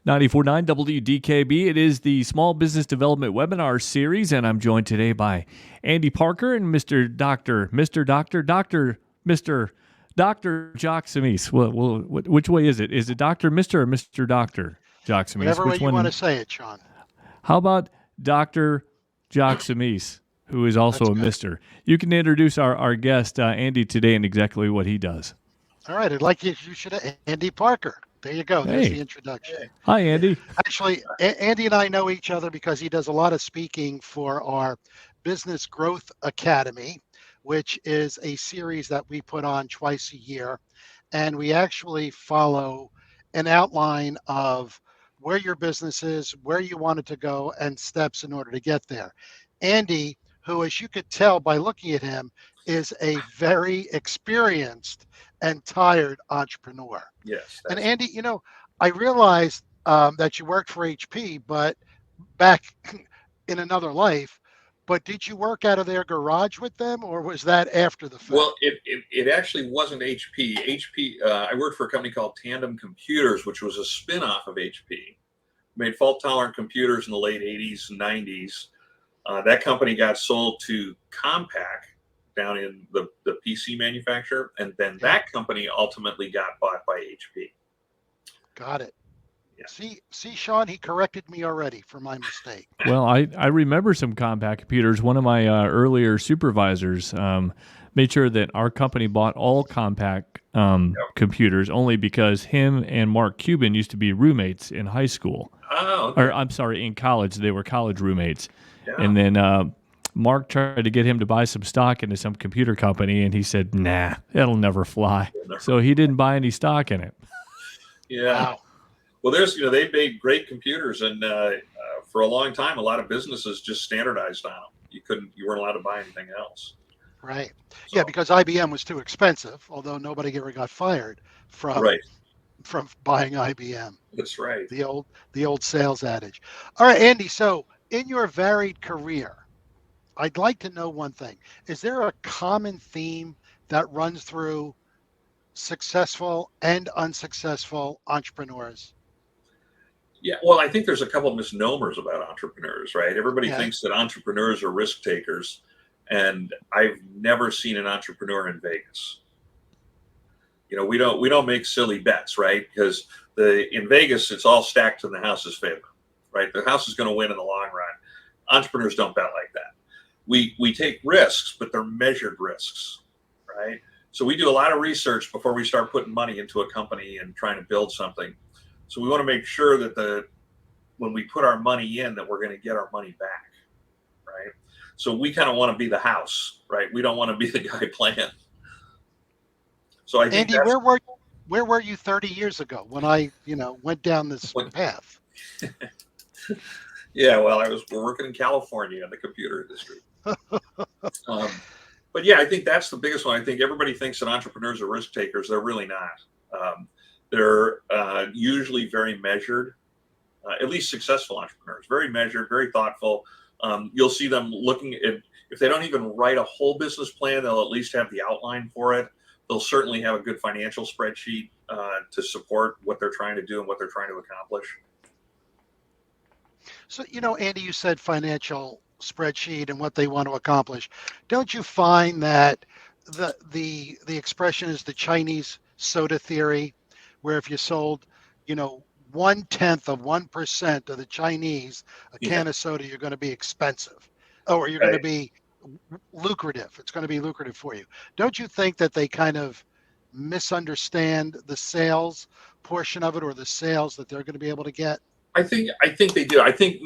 94.9 WDKB. It is the Small Business Development Webinar Series, and I'm joined today by Andy Parker and Mr. Jock Samis. Well, which way is it? Is it Dr. Mr. or Mr. Dr. Jock Samis? Whatever way Which you want one? to say it, Sean. How about Dr. Jock Samis, who is also a Mr.? You can introduce our guest, Andy, today and exactly what he does. All right, I'd like you should Andy Parker. There you go. There's the introduction. Hi, Andy. Actually, Andy and I know each other because he does a lot of speaking for our Business Growth Academy, which is a series that we put on twice a year. And we actually follow an outline of where your business is, where you want it to go, and steps in order to get there. Andy, who, as you could tell by looking at him, is a very experienced and tired entrepreneur. Yes. And Andy, I realized that you worked for HP, but back in another life. But did you work out of their garage with them, or was that after the fact? Well, it actually wasn't HP. I worked for a company called Tandem Computers, which was a spin-off of HP. Made fault-tolerant computers in the late 80s and 90s. That company got sold to Compaq down in the PC manufacturer, and then that company ultimately got bought by HP. Got it. Yeah. See, Sean, he corrected me already for my mistake. Well, I remember some Compaq computers. One of my earlier supervisors made sure that our company bought all Compaq computers only because him and Mark Cuban used to be roommates in high school. Oh, okay. Or I'm sorry, in college. They were college roommates. Yeah. And then Mark tried to get him to buy some stock into some computer company, and he said, nah, it'll never fly. So he didn't buy any stock in it. Yeah. Wow. Well, they made great computers, and for a long time, a lot of businesses just standardized on them. You weren't allowed to buy anything else. Right. So, yeah, because IBM was too expensive, although nobody ever got fired from buying IBM. That's right. The old sales adage. All right, Andy. So in your varied career, I'd like to know one thing. Is there a common theme that runs through successful and unsuccessful entrepreneurs? Yeah, well, I think there's a couple of misnomers about entrepreneurs, right? Everybody thinks that entrepreneurs are risk takers, and I've never seen an entrepreneur in Vegas. We don't make silly bets, right? Because in Vegas, it's all stacked in the house's favor, right? The house is going to win in the long run. Entrepreneurs don't bet like that. We take risks, but they're measured risks, right? So we do a lot of research before we start putting money into a company and trying to build something. So we want to make sure that when we put our money in, that we're going to get our money back, right? So we kind of want to be the house, right? We don't want to be the guy playing. So I think, Andy, where were you 30 years ago when I went down this path? Yeah, well, we're working in California in the computer industry. But yeah, I think that's the biggest one. I think everybody thinks that entrepreneurs are risk takers. They're really not. They're usually very measured, at least successful entrepreneurs, very measured, very thoughtful. You'll see them looking at, if they don't even write a whole business plan, they'll at least have the outline for it. They'll certainly have a good financial spreadsheet to support what they're trying to do and what they're trying to accomplish. So, Andy, you said financial spreadsheet and what they want to accomplish. Don't you find that the expression is the Chinese soda theory, where if you sold, 1/10 of 1% of the Chinese a can of soda, you're going to be expensive, or you're going to be lucrative. It's going to be lucrative for you. Don't you think that they kind of misunderstand the sales portion of it, or the sales that they're going to be able to get? I think they do. I think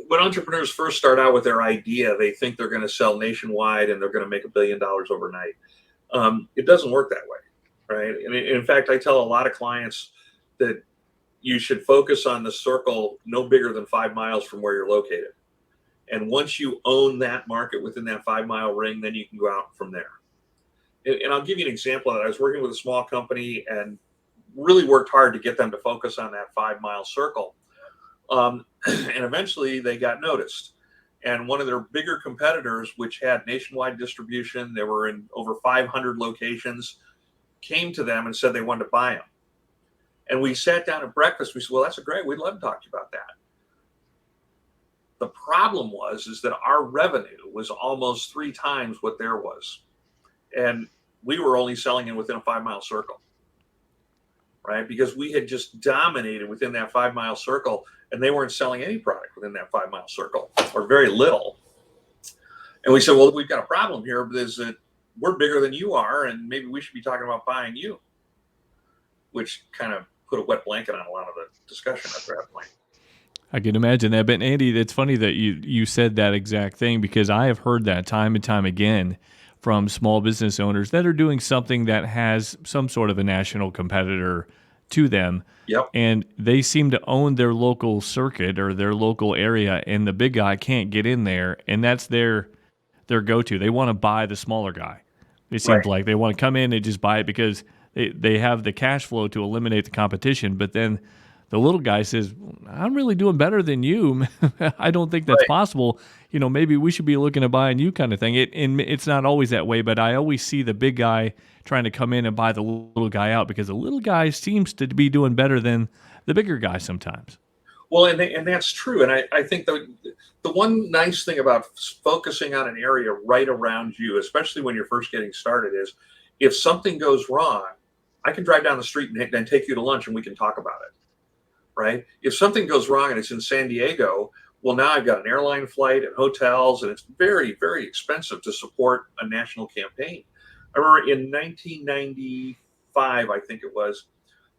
when entrepreneurs first start out with their idea, they think they're going to sell nationwide and they're going to make $1 billion overnight. It doesn't work that way, right? And in fact, I tell a lot of clients that you should focus on the circle no bigger than 5 miles from where you're located. And once you own that market within that 5-mile ring, then you can go out from there. And I'll give you an example of that. I was working with a small company and really worked hard to get them to focus on that 5-mile circle. And eventually they got noticed. And one of their bigger competitors, which had nationwide distribution, they were in over 500 locations, came to them and said they wanted to buy them. And we sat down at breakfast. We said, well, that's great. We'd love to talk to you about that. The problem is that our revenue was almost 3 times what there was. And we were only selling it within a 5-mile circle, right? Because we had just dominated within that 5-mile circle, and they weren't selling any product within that 5-mile circle, or very little. And we said, well, we've got a problem here, because that we're bigger than you are, and maybe we should be talking about buying you, which kind of put a wet blanket on a lot of the discussion at that point. I can imagine that. But Andy, it's funny that you said that exact thing, because I have heard that time and time again from small business owners that are doing something that has some sort of a national competitor to them. Yep. And they seem to own their local circuit or their local area, and the big guy can't get in there, and that's their go-to. They want to buy the smaller guy. It seems like they want to come in and just buy it because they have the cash flow to eliminate the competition. But then the little guy says, I'm really doing better than you. I don't think that's possible. Maybe we should be looking at buying you, kind of thing. It's not always that way, but I always see the big guy trying to come in and buy the little guy out, because the little guy seems to be doing better than the bigger guy sometimes. Well, and that's true. And I think the one nice thing about focusing on an area right around you, especially when you're first getting started, is if something goes wrong, I can drive down the street and take you to lunch and we can talk about it, right? If something goes wrong and it's in San Diego, well, now I've got an airline flight and hotels, and it's very, very expensive to support a national campaign. I remember in 1995, I think it was,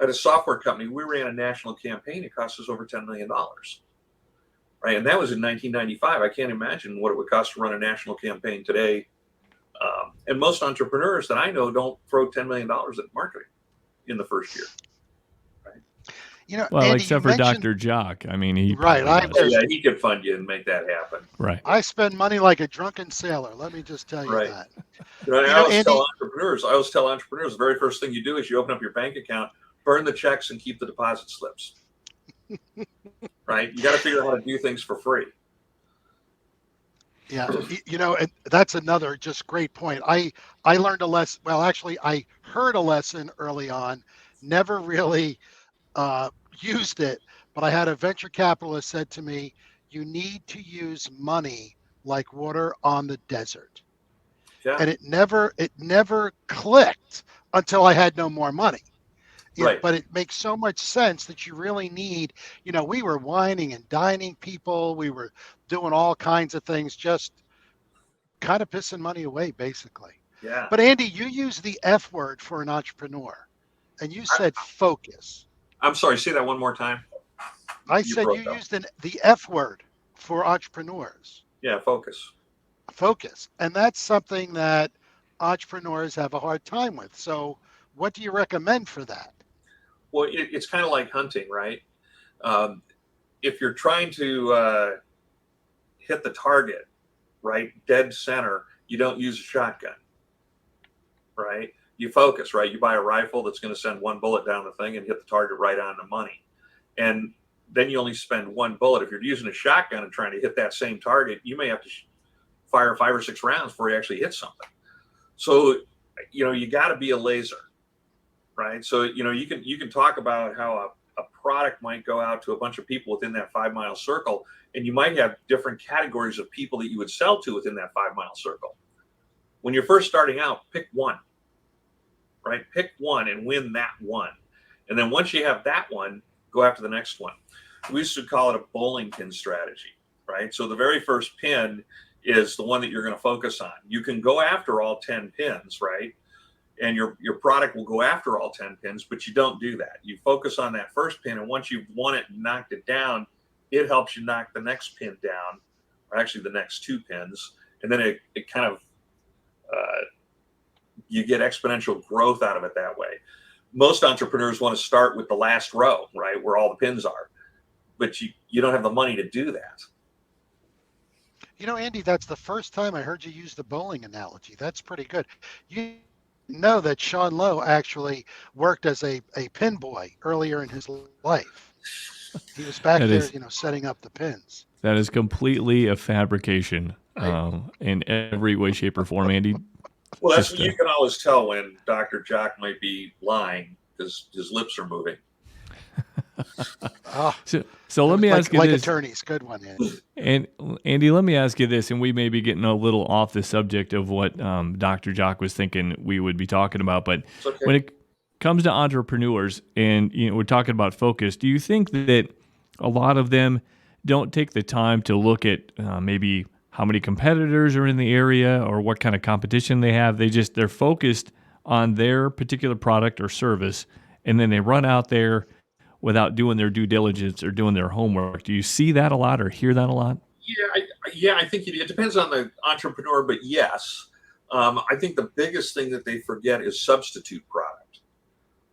at a software company, we ran a national campaign. It cost us over $10 million, right? And that was in 1995. I can't imagine what it would cost to run a national campaign today. And most entrepreneurs that I know don't throw $10 million at marketing in the first year, right? Well, Andy, except for Dr. Jock. I mean, he he could fund you and make that happen. Right. I spend money like a drunken sailor. Let me just tell you that. I always tell entrepreneurs, the very first thing you do is you open up your bank account, burn the checks, and keep the deposit slips. Right? You got to figure out how to do things for free. Yeah, and that's another just great point. I learned a lesson. Well, actually, I heard a lesson early on, never really used it, but I had a venture capitalist said to me, you need to use money like water on the desert. Yeah. And it never clicked until I had no more money. Right. But it makes so much sense that you really need, we were wining and dining people. We were doing all kinds of things, just kind of pissing money away, basically. Yeah. But Andy, you use the F word for an entrepreneur, and you said focus. I'm sorry, say that one more time. I said you used the F word for entrepreneurs. Yeah, focus. Focus. And that's something that entrepreneurs have a hard time with. So what do you recommend for that? Well, it's kind of like hunting, right? If you're trying to hit the target, right, dead center, you don't use a shotgun, right? You focus, right? You buy a rifle that's going to send one bullet down the thing and hit the target right on the money. And then you only spend one bullet. If you're using a shotgun and trying to hit that same target, you may have to fire 5 or 6 rounds before you actually hit something. So, you got to be a laser. Right. So, you can talk about how a product might go out to a bunch of people within that 5-mile circle, and you might have different categories of people that you would sell to within that 5-mile circle. When you're first starting out, pick one, right? Pick one and win that one. And then once you have that one, go after the next one. We used to call it a bowling pin strategy, right? So the very first pin is the one that you're going to focus on. You can go after all 10 pins, right? And your product will go after all 10 pins, but you don't do that. You focus on that first pin, and once you've won it and knocked it down, it helps you knock the next pin down, or actually the next 2 pins, and then it kind of you get exponential growth out of it that way. Most entrepreneurs want to start with the last row, right, where all the pins are, but you don't have the money to do that. Andy, that's the first time I heard you use the bowling analogy. That's pretty good. You know that Sean Lowe actually worked as a pin boy earlier in his life. He was back there, setting up the pins. That is completely a fabrication in every way, shape, or form, Andy. Well, you can always tell when Dr. Jock might be lying because his lips are moving. Oh, So let me ask you like this. attorneys. Good one, Andy. And Andy, let me ask you this, and we may be getting a little off the subject of what Dr. Jock was thinking we would be talking about, but It's okay. when it comes to entrepreneurs, and we're talking about focus, do you think that a lot of them don't take the time to look at maybe how many competitors are in the area or what kind of competition they have? They're focused on their particular product or service, and then they run out there without doing their due diligence or doing their homework. Do you see that a lot or hear that a lot? Yeah, I think it depends on the entrepreneur, but yes. I think the biggest thing that they forget is substitute product,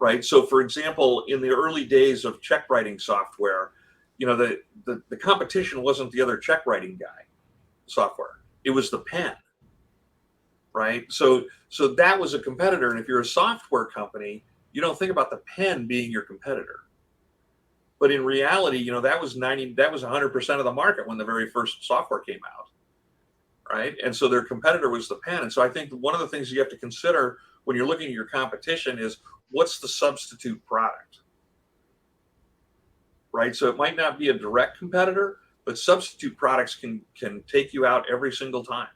right? So, for example, in the early days of check writing software, the competition wasn't the other check writing guy software. It was the pen, right? So that was a competitor. And if you're a software company, you don't think about the pen being your competitor. But in reality, that was 100% of the market when the very first software came out, right? And so their competitor was the pen. And so I think one of the things you have to consider when you're looking at your competition is what's the substitute product, right? So it might not be a direct competitor, but substitute products can take you out every single time.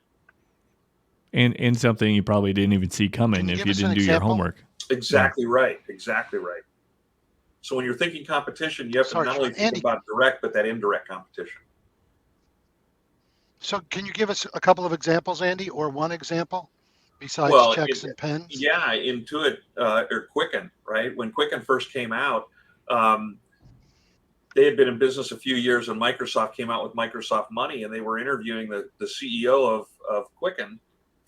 And something you probably didn't even see coming if you didn't do your homework. Exactly right. Exactly right. So when you're thinking competition, you have to not only think about direct, but that indirect competition. So can you give us a couple of examples, Andy, or one example besides checks and pens? Yeah, Intuit or Quicken, right? When Quicken first came out, they had been in business a few years when Microsoft came out with Microsoft Money, and they were interviewing the CEO of Quicken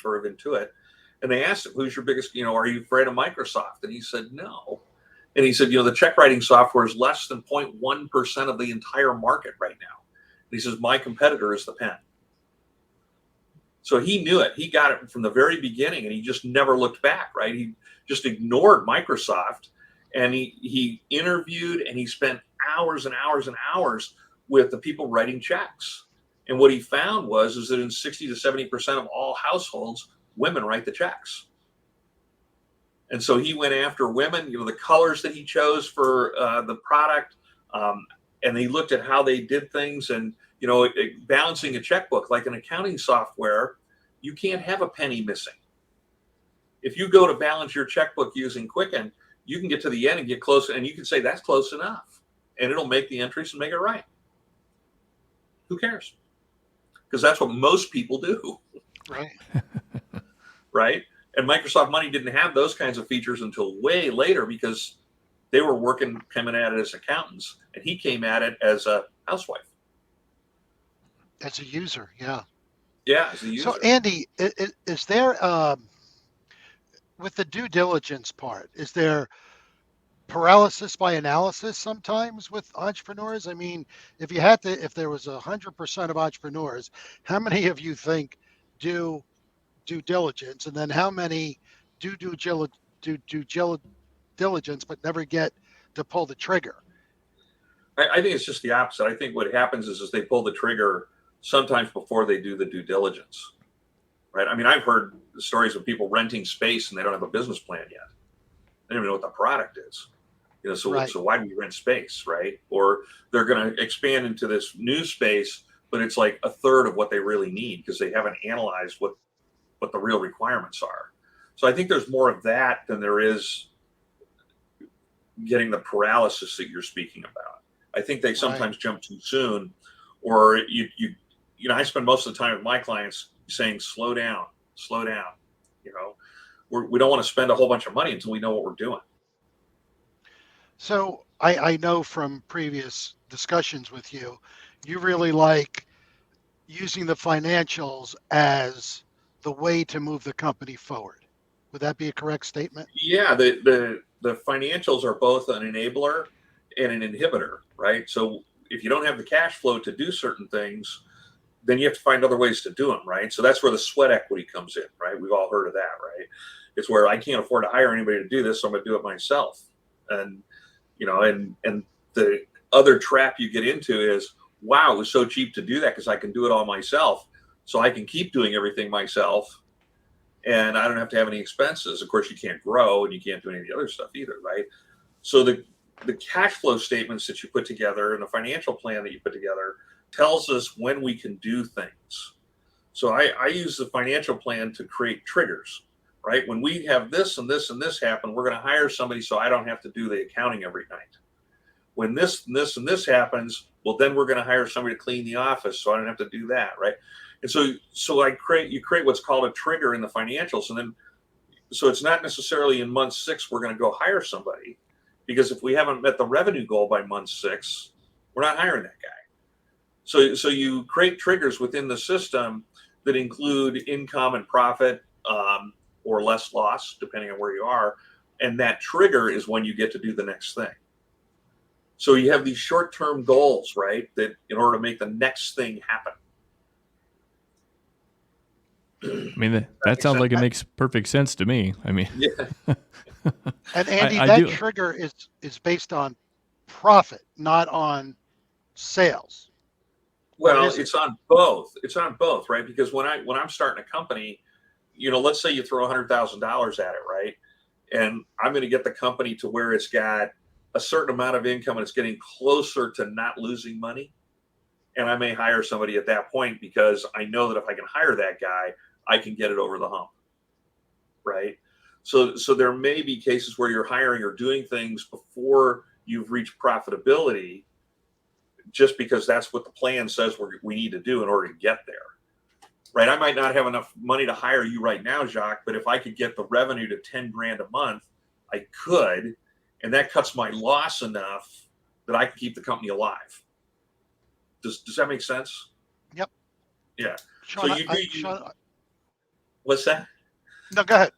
or of Intuit. And they asked him, who's your biggest, are you afraid of Microsoft? And he said, no. And he said, the check writing software is less than 0.1% of the entire market right now. And he says, my competitor is the pen. So he knew it. He got it from the very beginning, and he just never looked back, right? He just ignored Microsoft, and he interviewed, and he spent hours and hours and hours with the people writing checks. And what he found is that in 60 to 70% of all households, women write the checks. And so he went after women, the colors that he chose for the product, and he looked at how they did things. And, balancing a checkbook, like an accounting software, you can't have a penny missing. If you go to balance your checkbook using Quicken, you can get to the end and get close, and you can say that's close enough, and it'll make the entries and make it right. Who cares? Because that's what most people do. Right. Right. And Microsoft Money didn't have those kinds of features until way later because they were coming at it as accountants, and he came at it as a housewife. As a user, yeah. Yeah, as a user. So, Andy, is there, with the due diligence part, is there paralysis by analysis sometimes with entrepreneurs? I mean, if there was 100% of entrepreneurs, how many of you think do due diligence, and then how many do due diligence but never get to pull the trigger? I think it's just the opposite. I think what happens is they pull the trigger sometimes before they do the due diligence, right? I mean, I've heard stories of people renting space and they don't have a business plan yet. They don't even know what the product is. So why do you rent space, right? Or they're going to expand into this new space, but it's like a third of what they really need because they haven't analyzed what the real requirements are. So I think there's more of that than there is getting the paralysis that you're speaking about. I think they sometimes jump too soon, or I spend most of the time with my clients saying, slow down. We don't want to spend a whole bunch of money until we know what we're doing. So I know from previous discussions with you, you really like using the financials as the way to move the company forward. Would that be a correct statement? Yeah, the financials are both an enabler and an inhibitor, right? So if you don't have the cash flow to do certain things, then you have to find other ways to do them, right? So that's where the sweat equity comes in, right? We've all heard of that, right? It's where I can't afford to hire anybody to do this, so I'm going to do it myself. And and the other trap you get into is, wow, it was so cheap to do that because I can do it all myself. So I can keep doing everything myself and I don't have to have any expenses. Of course, you can't grow and you can't do any of the other stuff either, right? So the cash flow statements that you put together and the financial plan that you put together tells us when we can do things. So I use the financial plan to create triggers, right? When we have this and this and this happen, we're going to hire somebody so I don't have to do the accounting every night. When this and this and this happens, well, then we're going to hire somebody to clean the office so I don't have to do that, right? And so you create what's called a trigger in the financials. And then, so it's not necessarily in month 6, we're going to go hire somebody, because if we haven't met the revenue goal by month 6, we're not hiring that guy. So you create triggers within the system that include income and profit, or less loss, depending on where you are. And that trigger is when you get to do the next thing. So you have these short-term goals, right? That in order to make the next thing happen. I mean, that sounds like it makes perfect sense to me. I mean, yeah. And Andy, I that do. trigger is based on profit, not on sales. Well, it's on both. It's on both, right? Because when I'm starting a company, let's say you throw $100,000 at it, right? And I'm going to get the company to where it's got a certain amount of income and it's getting closer to not losing money. And I may hire somebody at that point because I know that if I can hire that guy, I can get it over the hump, right? So there may be cases where you're hiring or doing things before you've reached profitability, just because that's what the plan says we need to do in order to get there, right? I might not have enough money to hire you right now, Jacques, but if I could get the revenue to 10 grand a month, I could, and that cuts my loss enough that I can keep the company alive. Does that make sense? Yep. Yeah. Sean, So Sean, what's that? No, go ahead.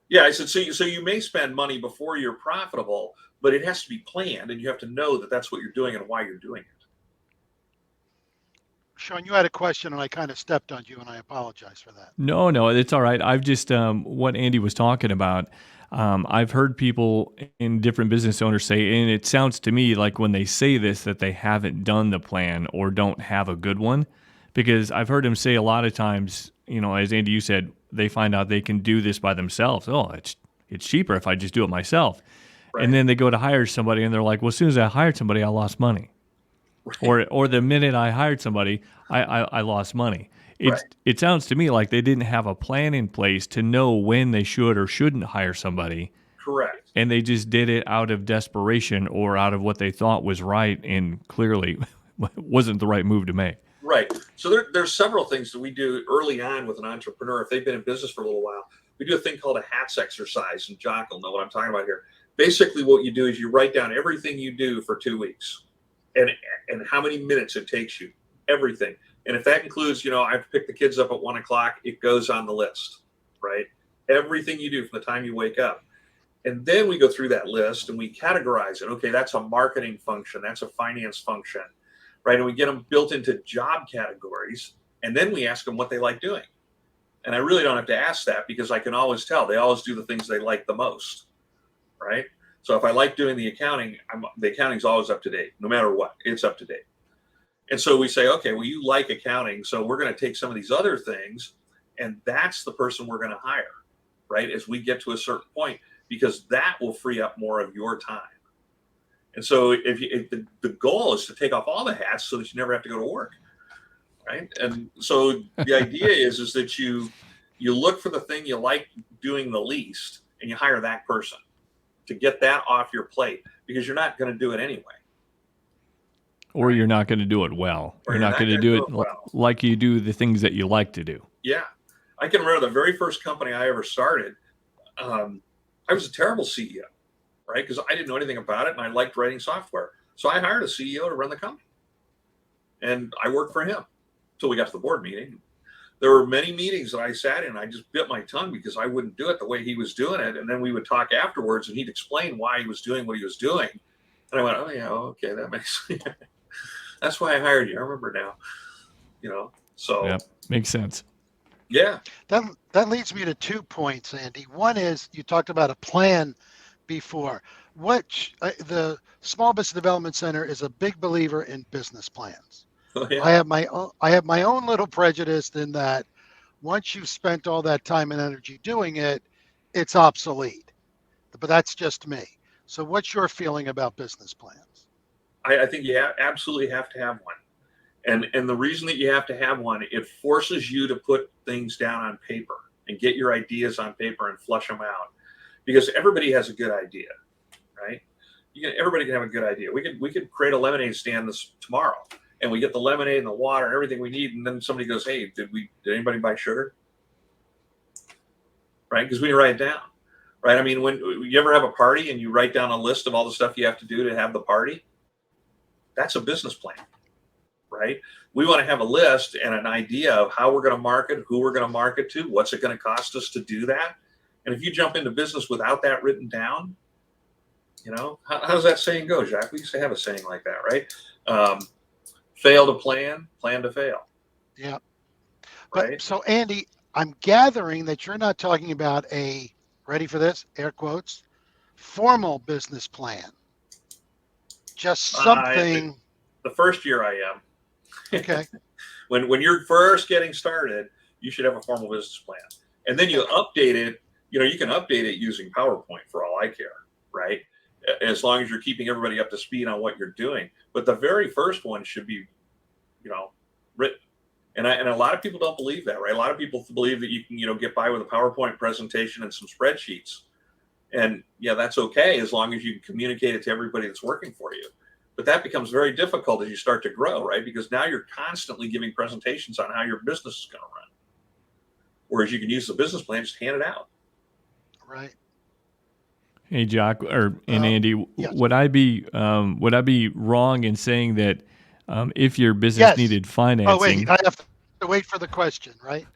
Yeah, I said, so you may spend money before you're profitable, but it has to be planned, and you have to know that that's what you're doing and why you're doing it. Sean, you had a question, and I kind of stepped on you, and I apologize for that. No, it's all right. I've just what Andy was talking about. I've heard people in different business owners say, and it sounds to me like when they say this that they haven't done the plan or don't have a good one, because I've heard them say a lot of times, as Andy, you said, they find out they can do this by themselves. Oh, it's cheaper if I just do it myself. Right. And then they go to hire somebody and they're like, well, as soon as I hired somebody, I lost money. Right. Or the minute I hired somebody, I lost money. It sounds to me like they didn't have a plan in place to know when they should or shouldn't hire somebody. Correct. And they just did it out of desperation or out of what they thought was right, and clearly wasn't the right move to make. Right. So there's several things that we do early on with an entrepreneur. If they've been in business for a little while, we do a thing called a HATS exercise, and Jacques will know what I'm talking about here. Basically, what you do is you write down everything you do for 2 weeks and how many minutes it takes you, everything. And if that includes, I have to pick the kids up at 1 o'clock, it goes on the list, right? Everything you do from the time you wake up. And then we go through that list and we categorize it. Okay, that's a marketing function. That's a finance function, right? And we get them built into job categories. And then we ask them what they like doing. And I really don't have to ask that because I can always tell. They always do the things they like the most, right? So if I like doing the accounting, the accounting's always up to date. No matter what, it's up to date. And so we say, okay, well, you like accounting, so we're going to take some of these other things, and that's the person we're going to hire, right, as we get to a certain point, because that will free up more of your time. And so if the goal is to take off all the hats so that you never have to go to work, right? And so the idea is that you look for the thing you like doing the least, and you hire that person to get that off your plate, because you're not going to do it anyway. Or you're not going to do it well. You're not going to do it like you do the things that you like to do. Yeah. I can remember the very first company I ever started. I was a terrible CEO, right? Because I didn't know anything about it and I liked writing software. So I hired a CEO to run the company. And I worked for him until we got to the board meeting. There were many meetings that I sat in. I just bit my tongue because I wouldn't do it the way he was doing it. And then we would talk afterwards and he'd explain why he was doing what he was doing. And I went, oh, yeah, okay, that makes sense. That's why I hired you. I remember now, so. Yeah, makes sense. Yeah. That leads me to 2 points, Andy. One is you talked about a plan before. The Small Business Development Center is a big believer in business plans. Oh, yeah. I have my own little prejudice in that once you've spent all that time and energy doing it, it's obsolete. But that's just me. So what's your feeling about business plans? I think you absolutely have to have one. And the reason that you have to have one, it forces you to put things down on paper and get your ideas on paper and flush them out, because everybody has a good idea, right? Everybody can have a good idea. We could create a lemonade stand tomorrow, and we get the lemonade and the water and everything we need, and then somebody goes, "Hey, did anybody buy sugar?" Right? Because we write it down, right? I mean, when you ever have a party and you write down a list of all the stuff you have to do to have the party, that's a business plan. Right? We want to have a list and an idea of how we're going to market, who we're going to market to, what's it going to cost us to do that. And if you jump into business without that written down, how does that saying go, Jacques? We used to have a saying like that, right? Fail to plan to fail. Yeah. Right? But so Andy, I'm gathering that you're not talking about a, ready for this, air quotes, formal business plan. Just something. The first year I am. Okay. when you're first getting started, you should have a formal business plan, and then you update it. You can update it using PowerPoint for all I care, right? As long as you're keeping everybody up to speed on what you're doing. But the very first one should be, written. And a lot of people don't believe that, right? A lot of people believe that you can, get by with a PowerPoint presentation and some spreadsheets, and yeah, that's okay as long as you can communicate it to everybody that's working for you. But that becomes very difficult as you start to grow, right? Because now you're constantly giving presentations on how your business is going to run. Whereas you can use the business plan, just hand it out. Right. Hey, Jock, and Andy, yes. would I be wrong in saying that if your business needed financing? Oh wait, I have to wait for the question, right?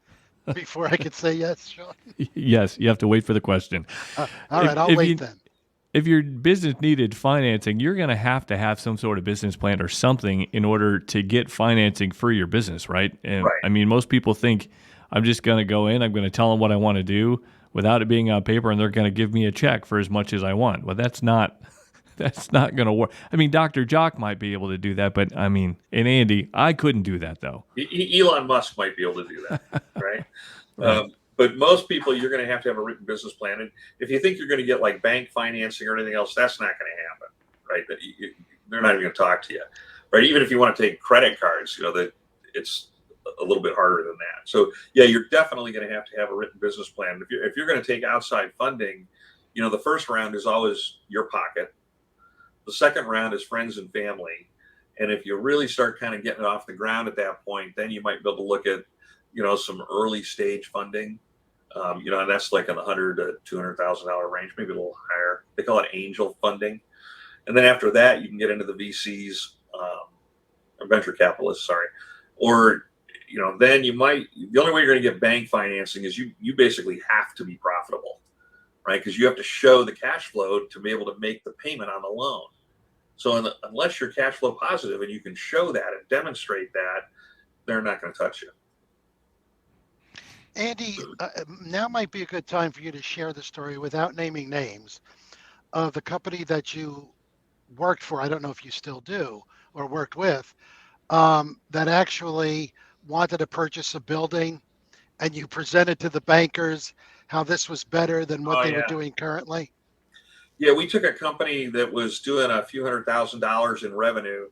Before I could say yes, Sean. Yes, you have to wait for the question. All right, I'll wait then. If your business needed financing, you're going to have some sort of business plan or something in order to get financing for your business, right? And right. I mean, most people think I'm just going to go in, I'm going to tell them what I want to do without it being on paper, and they're going to give me a check for as much as I want. Well, that's not going to work. I mean, Dr. Jock might be able to do that, but I mean, and Andy, I couldn't do that though. Elon Musk might be able to do that, right? Right. But most people, you're going to have a written business plan. And if you think you're going to get like bank financing or anything else, that's not going to happen, right? They're not even going to talk to you, right? Even if you want to take credit cards, that it's a little bit harder than that. So yeah, you're definitely going to have a written business plan. If you're going to take outside funding, the first round is always your pocket. The second round is friends and family. And if you really start kind of getting it off the ground at that point, then you might be able to look at, some early stage funding, and that's like in the $100,000 to $200,000 range, maybe a little higher. They call it angel funding. And then after that, you can get into the VCs, or venture capitalists, sorry. Or, then the only way you're going to get bank financing is you basically have to be profitable, right? Because you have to show the cash flow to be able to make the payment on the loan. So unless you're cash flow positive and you can show that and demonstrate that, they're not going to touch you. Andy, now might be a good time for you to share the story without naming names of the company that you worked for. I don't know if you still do or worked with, that actually wanted to purchase a building, and you presented to the bankers how this was better than what they were doing currently. Yeah, we took a company that was doing a few $100,000 in revenue,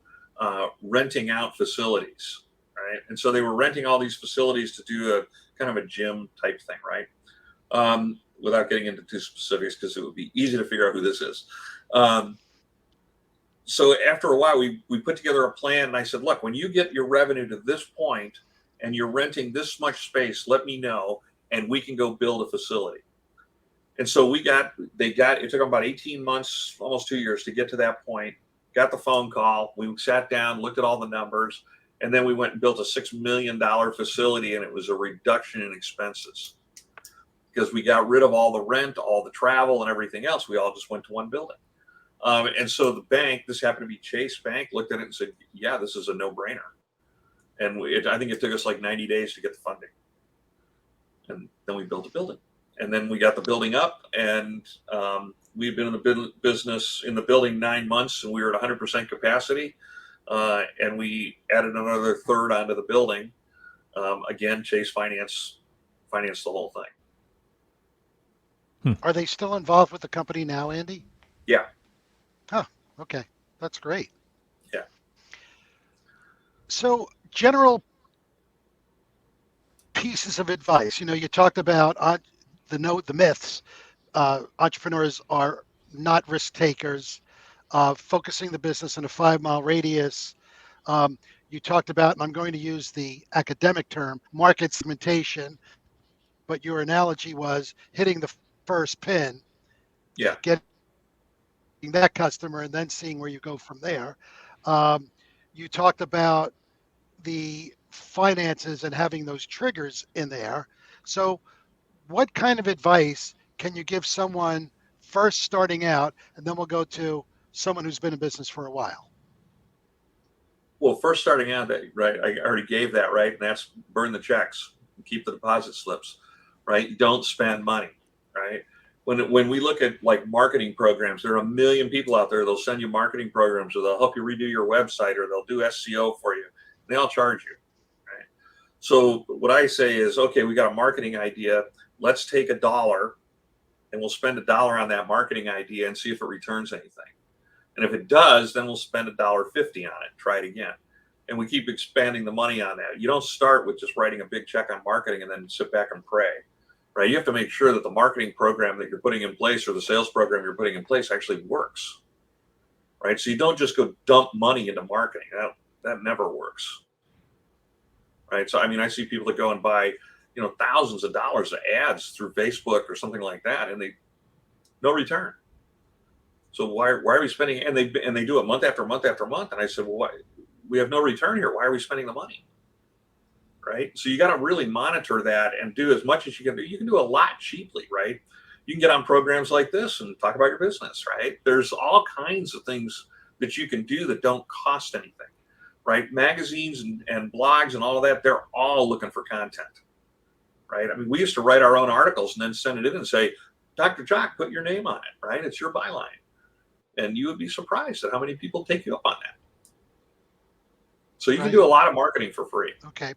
renting out facilities, right? And so they were renting all these facilities to do a kind of a gym type thing, right? Without getting into too specifics, because it would be easy to figure out who this is. So after a while, we put together a plan, and I said, look, when you get your revenue to this point and you're renting this much space, let me know, and we can go build a facility. And so it took them about 18 months, almost 2 years to get to that point. Got the phone call. We sat down, looked at all the numbers, and then we went and built a $6 million facility, and it was a reduction in expenses because we got rid of all the rent, all the travel, and everything else. We all just went to one building. And so the bank, this happened to be Chase Bank, looked at it and said, yeah, this is a no-brainer. And I think it took us like 90 days to get the funding. And then we built a building. And then we got the building up, and we've been in the business in the building 9 months, and we were at 100% capacity. And we added another third onto the building. Again, Chase financed the whole thing. Are they still involved with the company now, Andy? Yeah. Huh. Okay. That's great. Yeah. So general pieces of advice. You talked about the myths. Entrepreneurs are not risk takers. Focusing the business in a 5 mile radius. Um, you talked about, and I'm going to use the academic term, market segmentation, but your analogy was hitting the first pin, Yeah. getting that customer, and then seeing where you go from there. Um, you talked about the finances and having those triggers in there. So, what kind of advice can you give someone first starting out, and then we'll go to someone who's been in business for a while? Well, first starting out, that right, I already gave that, right, and that's burn the checks, keep the deposit slips, right? Don't spend money, right? When we look at like marketing programs, there are a million people out there. They'll send you marketing programs, or they'll help you redo your website, or they'll do SEO for you. They all charge you, right? So what I say is, okay, we got a marketing idea. Let's take $1 and we'll spend $1 on that marketing idea and see if it returns anything. And if it does, then we'll spend $1.50 on it. Try it again. And we keep expanding the money on that. You don't start with just writing a big check on marketing and then sit back and pray, right? You have to make sure that the marketing program that you're putting in place, or the sales program you're putting in place, actually works, right? So you don't just go dump money into marketing. That never works, right? So, I mean, I see people that go and buy, thousands of dollars of ads through Facebook or something like that, and no return. So why are we spending? And they do it month after month after month. And I said, well, why? We have no return here. Why are we spending the money? Right. So you got to really monitor that and do as much as you can do. You can do a lot cheaply, right? You can get on programs like this and talk about your business, right? There's all kinds of things that you can do that don't cost anything, right? Magazines and blogs and all of that, they're all looking for content, right? I mean, we used to write our own articles and then send it in and say, Dr. Jock, put your name on it, right? It's your byline. And you would be surprised at how many people take you up on that. So you can do a lot of marketing for free. Okay.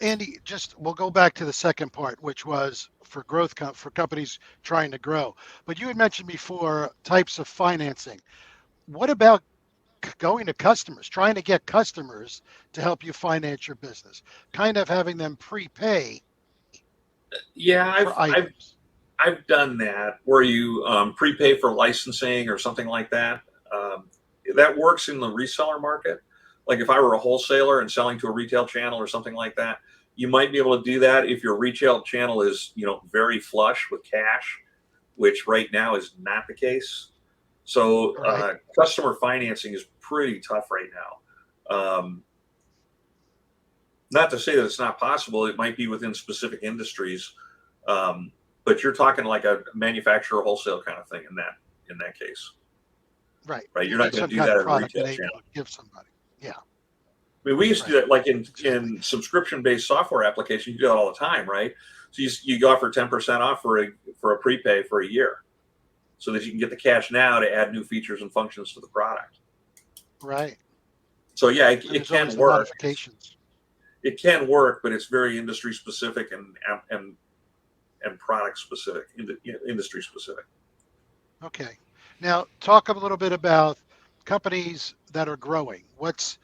Andy, we'll go back to the second part, which was for growth, for companies trying to grow. But you had mentioned before types of financing. What about going to customers, trying to get customers to help you finance your business, kind of having them prepay? Yeah, I've done that, where you prepay for licensing or something like that. That works in the reseller market. Like if I were a wholesaler and selling to a retail channel or something like that, you might be able to do that if your retail channel is, very flush with cash, which right now is not the case. So customer financing is pretty tough right now. Not to say that it's not possible. It might be within specific industries. But you're talking like a manufacturer wholesale kind of thing in that case. Right. You're not going to do that at a retail channel. Give somebody. Yeah. I mean, we used to do that like in subscription-based software applications. You do that all the time, right? So you go for 10% off for a prepay for a year, so that you can get the cash now to add new features and functions to the product. Right. So yeah, it can work. Modifications. It can work, but it's very industry specific and product specific, industry specific. Okay. Now talk a little bit about companies that are growing. What's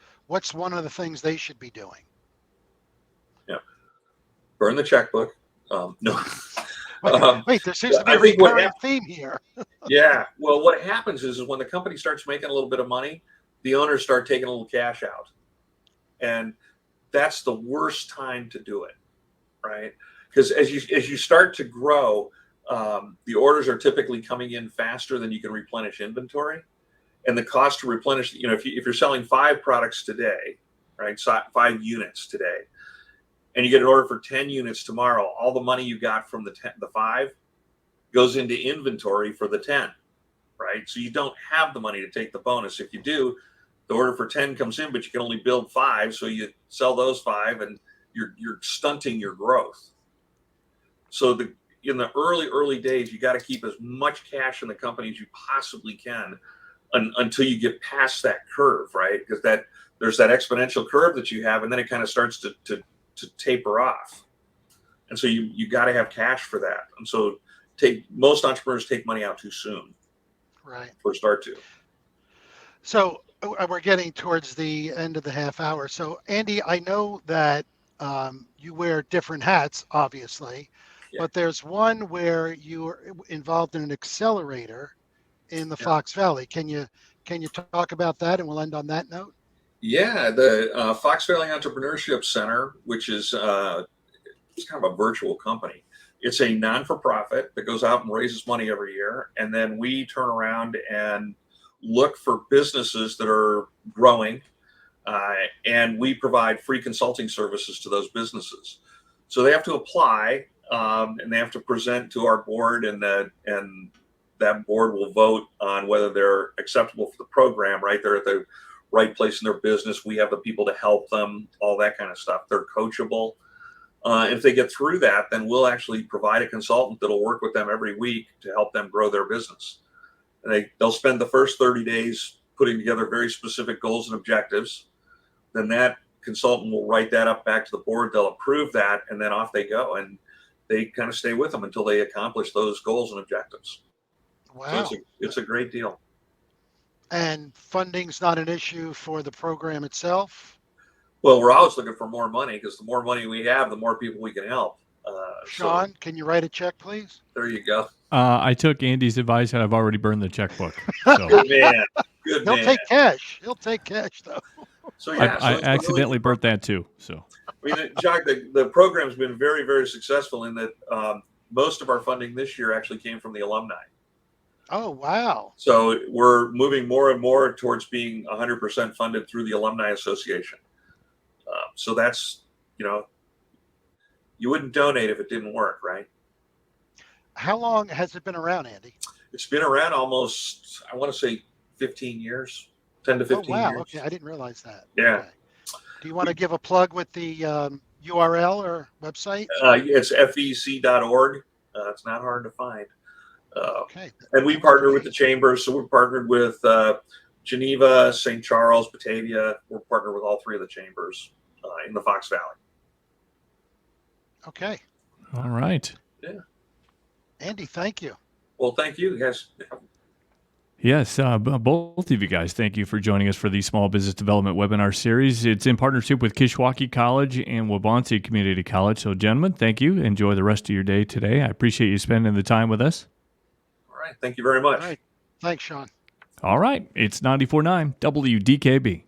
one of the things they should be doing? Yeah. Burn the checkbook. No. Wait, there seems to be a recurring theme here. Yeah. Well, what happens is when the company starts making a little bit of money, the owners start taking a little cash out. And that's the worst time to do it, right? Because as you start to grow, the orders are typically coming in faster than you can replenish inventory, and the cost to replenish. If you're selling 5 products today, right, 5 units today, and you get an order for 10 units tomorrow, all the money you got from the 5 goes into inventory for the 10, right? So you don't have the money to take the bonus. If you do, the order for 10 comes in, but you can only build 5, so you sell those 5, and you're stunting your growth. So in the early days, you got to keep as much cash in the company as you possibly can until you get past that curve, right? Because there's that exponential curve that you have, and then it kind of starts to taper off. And so you got to have cash for that. And so most entrepreneurs take money out too soon. Right. For start to. So we're getting towards the end of the half hour. So Andy, I know that you wear different hats, obviously, but there's one where you're involved in an accelerator in the Fox Valley. Can you talk about that, and we'll end on that note? Yeah, the Fox Valley Entrepreneurship Center, which is it's kind of a virtual company. It's a non-for-profit that goes out and raises money every year, and then we turn around and look for businesses that are growing, and we provide free consulting services to those businesses. So they have to apply, and they have to present to our board, and that board will vote on whether they're acceptable for the program. Right, they're at the right place in their business. We have the people to help them, all that kind of stuff. They're coachable. If they get through that, then we'll actually provide a consultant that'll work with them every week to help them grow their business. And they'll spend the first 30 days putting together very specific goals and objectives. Then that consultant will write that up back to the board. They'll approve that, and then off they go. And they kind of stay with them until they accomplish those goals and objectives. Wow. So it's a great deal. And funding's not an issue for the program itself? Well, we're always looking for more money, because the more money we have, the more people we can help. Sean, can you write a check, please? There you go. I took Andy's advice, and I've already burned the checkbook. So. Good man. Good He'll man. take cash. He'll take cash, though. So yeah, I accidentally burnt that too. So I mean, Jacques, the program's been very, very successful in that most of our funding this year actually came from the alumni. Oh, wow. So we're moving more and more towards being 100% funded through the Alumni Association. So that's, you wouldn't donate if it didn't work, right? How long has it been around, Andy? It's been around almost, I want to say 15 years, 10 to 15 wow. years. Okay, I didn't realize that. Yeah. Okay. Do you want to give a plug with the URL or website? It's fec.org. It's not hard to find. Okay. And we partner with the chambers. So we're partnered with Geneva, St. Charles, Batavia. We're partnered with all three of the chambers in the Fox Valley. Okay. all right. Yeah. Andy, thank you. Well, thank you, guys. Yes, both of you guys, thank you for joining us for the Small Business Development Webinar Series. It's in partnership with Kishwaukee College and Waubonsee Community College. So, gentlemen, thank you. Enjoy the rest of your day today. I appreciate you spending the time with us. All right. Thank you very much. All right. Thanks, Sean. All right. It's 94.9 WDKB.